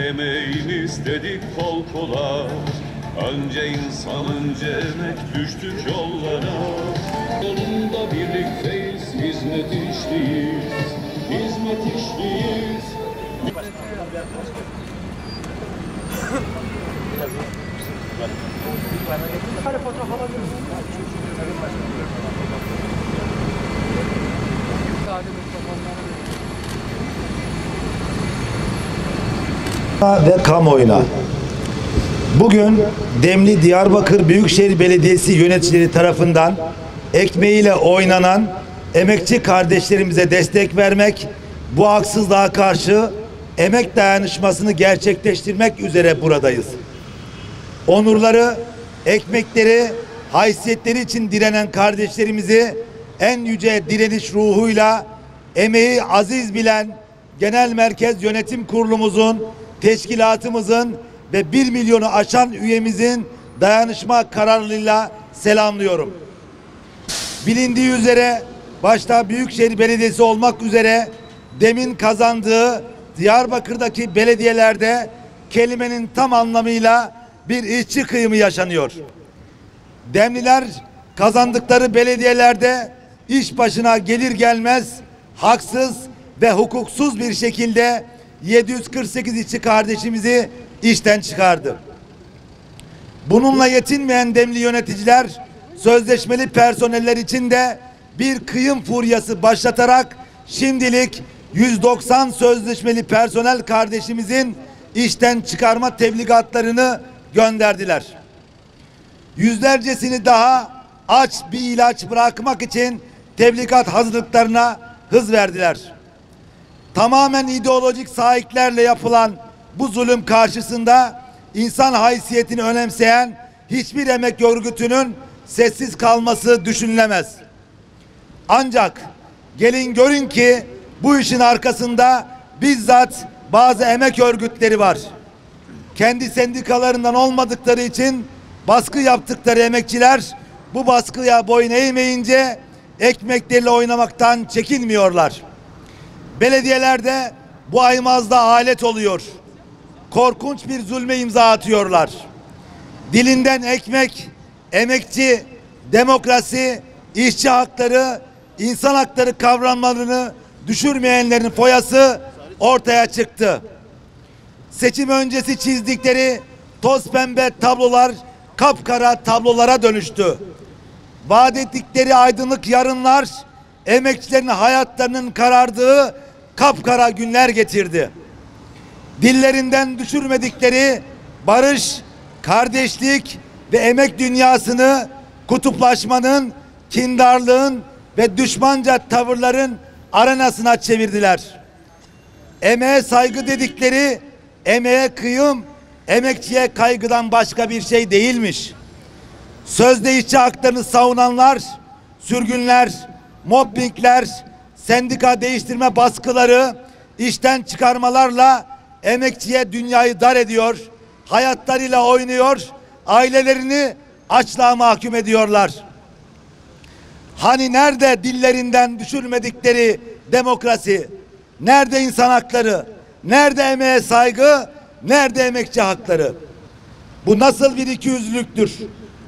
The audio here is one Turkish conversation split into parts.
emeğimiz dedik kol kola. Önce insan önce emek düştük yollara. Yolunda birlikteyiz, hizmet işliyiz, hizmet işliyiz. Ve kamuoyuna. Bugün Demli Diyarbakır Büyükşehir Belediyesi yöneticileri tarafından ekmeğiyle oynanan emekçi kardeşlerimize destek vermek, bu haksızlığa karşı emek dayanışmasını gerçekleştirmek üzere buradayız. Onurları, ekmekleri, haysiyetleri için direnen kardeşlerimizi en yüce direniş ruhuyla emeği aziz bilen Genel Merkez Yönetim Kurulumuzun, teşkilatımızın ve 1 milyonu aşan üyemizin dayanışma kararlılığıyla selamlıyorum. Bilindiği üzere başta Büyükşehir Belediyesi olmak üzere demin kazandığı Diyarbakır'daki belediyelerde kelimenin tam anlamıyla bir işçi kıyımı yaşanıyor. Demliler kazandıkları belediyelerde iş başına gelir gelmez haksız ve hukuksuz bir şekilde 748 işçi kardeşimizi işten çıkardı. Bununla yetinmeyen Demli yöneticiler sözleşmeli personeller için de bir kıyım furyası başlatarak şimdilik 190 sözleşmeli personel kardeşimizin işten çıkarma tebligatlarını gönderdiler. Yüzlercesini daha aç bir ilaç bırakmak için tebligat hazırlıklarına hız verdiler. Tamamen ideolojik sahiplerle yapılan bu zulüm karşısında insan haysiyetini önemseyen hiçbir emek örgütünün sessiz kalması düşünülemez. Ancak gelin görün ki bu işin arkasında bizzat bazı emek örgütleri var. Kendi sendikalarından olmadıkları için baskı yaptıkları emekçiler bu baskıya boyun eğmeyince ekmekleriyle oynamaktan çekinmiyorlar. Belediyelerde bu aymazda alet oluyor. Korkunç bir zulme imza atıyorlar. Dilinden ekmek, emekçi, demokrasi, işçi hakları, insan hakları kavramlarını düşürmeyenlerin foyası ortaya çıktı. Seçim öncesi çizdikleri toz pembe tablolar kapkara tablolara dönüştü. Vaat ettikleri aydınlık yarınlar emekçilerin hayatlarının karardığı kapkara günler getirdi. Dillerinden düşürmedikleri barış, kardeşlik ve emek dünyasını kutuplaşmanın, kindarlığın ve düşmanca tavırların arenasına çevirdiler. Emeğe saygı dedikleri emeğe kıyım, emekçiye kaygıdan başka bir şey değilmiş. Sözde işçi haklarını savunanlar, sürgünler, mobbingler, sendika değiştirme baskıları, işten çıkarmalarla emekçiye dünyayı dar ediyor, hayatlarıyla oynuyor, ailelerini açlığa mahkum ediyorlar. Hani nerede dillerinden düşürmedikleri demokrasi, nerede insan hakları, nerede emeğe saygı, nerede emekçi hakları? Bu nasıl bir ikiyüzlülüktür?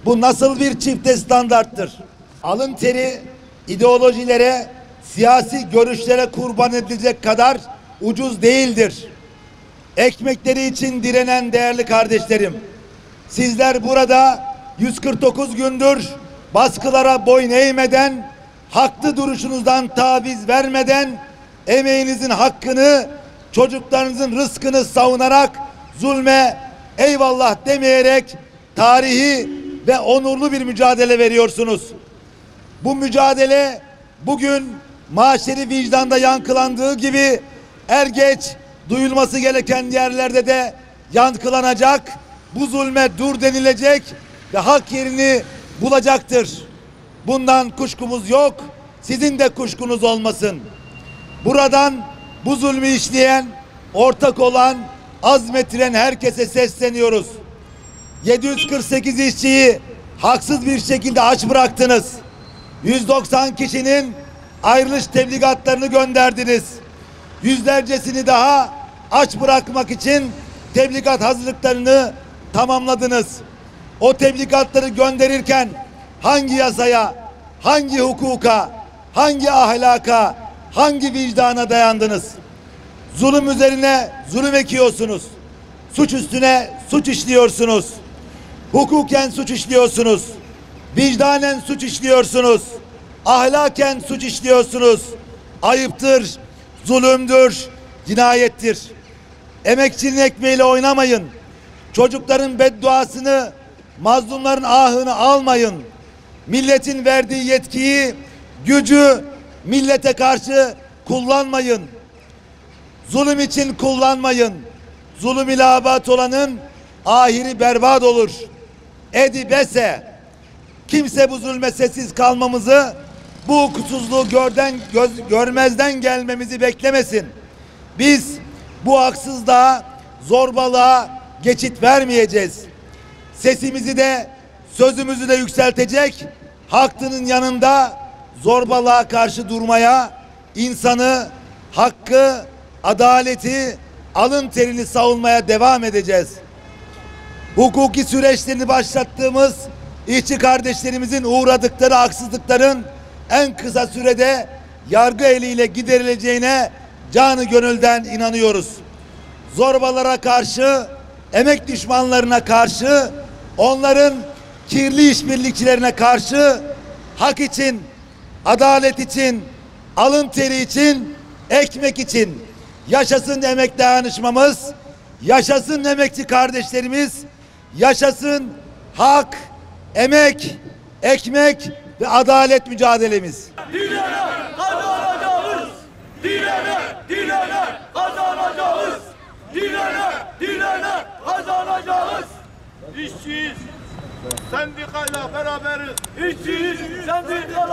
Bu nasıl bir çifte standarttır? Alın teri ideolojilere, siyasi görüşlere kurban edilecek kadar ucuz değildir. Ekmekleri için direnen değerli kardeşlerim, sizler burada 149 gündür baskılara boyun eğmeden, haklı duruşunuzdan taviz vermeden, emeğinizin hakkını, çocuklarınızın rızkını savunarak zulme eyvallah demeyerek tarihi ve onurlu bir mücadele veriyorsunuz. Bu mücadele bugün maşeri vicdanda yankılandığı gibi er geç duyulması gereken yerlerde de yankılanacak. Bu zulme dur denilecek ve hak yerini bulacaktır. Bundan kuşkumuz yok. Sizin de kuşkunuz olmasın. Buradan bu zulmü işleyen, ortak olan, azmettiren herkese sesleniyoruz. 748 işçiyi haksız bir şekilde aç bıraktınız. 190 kişinin ayrılış tebligatlarını gönderdiniz. Yüzlercesini daha aç bırakmak için tebligat hazırlıklarını tamamladınız. O tebligatları gönderirken hangi yasaya, hangi hukuka, hangi ahlaka, hangi vicdana dayandınız? Zulüm üzerine zulüm ekiyorsunuz. Suç üstüne suç işliyorsunuz. Hukuken suç işliyorsunuz. Vicdanen suç işliyorsunuz. Ahlaken suç işliyorsunuz. Ayıptır, zulümdür, cinayettir. Emekçinin ekmeğiyle oynamayın. Çocukların bedduasını, mazlumların ahını almayın. Milletin verdiği yetkiyi, gücü millete karşı kullanmayın. Zulüm için kullanmayın. Zulüm ile abat olanın ahiri berbat olur. Edi bese. Kimse bu zulme sessiz kalmamızı, bu hukuksuzluğu görmezden gelmemizi beklemesin. Biz bu haksızlığa, zorbalığa geçit vermeyeceğiz. Sesimizi de, sözümüzü de yükseltecek, hakkının yanında zorbalığa karşı durmaya, insanı, hakkı, adaleti, alın terini savunmaya devam edeceğiz. Hukuki süreçlerini başlattığımız işçi kardeşlerimizin uğradıkları haksızlıkların en kısa sürede yargı eliyle giderileceğine canı gönülden inanıyoruz. Zorbalara karşı, emek düşmanlarına karşı, onların kirli işbirlikçilerine karşı hak için, adalet için, alın teri için, ekmek için yaşasın emek dayanışmamız, yaşasın emekçi kardeşlerimiz, yaşasın hak, emek, ekmek ve adalet mücadelemiz. Dilene kazanacağız. Dilene, dilene kazanacağız. Dilene, dilene kazanacağız. İşçiyiz, sendikayla beraberiz. İşçiyiz, sendikayla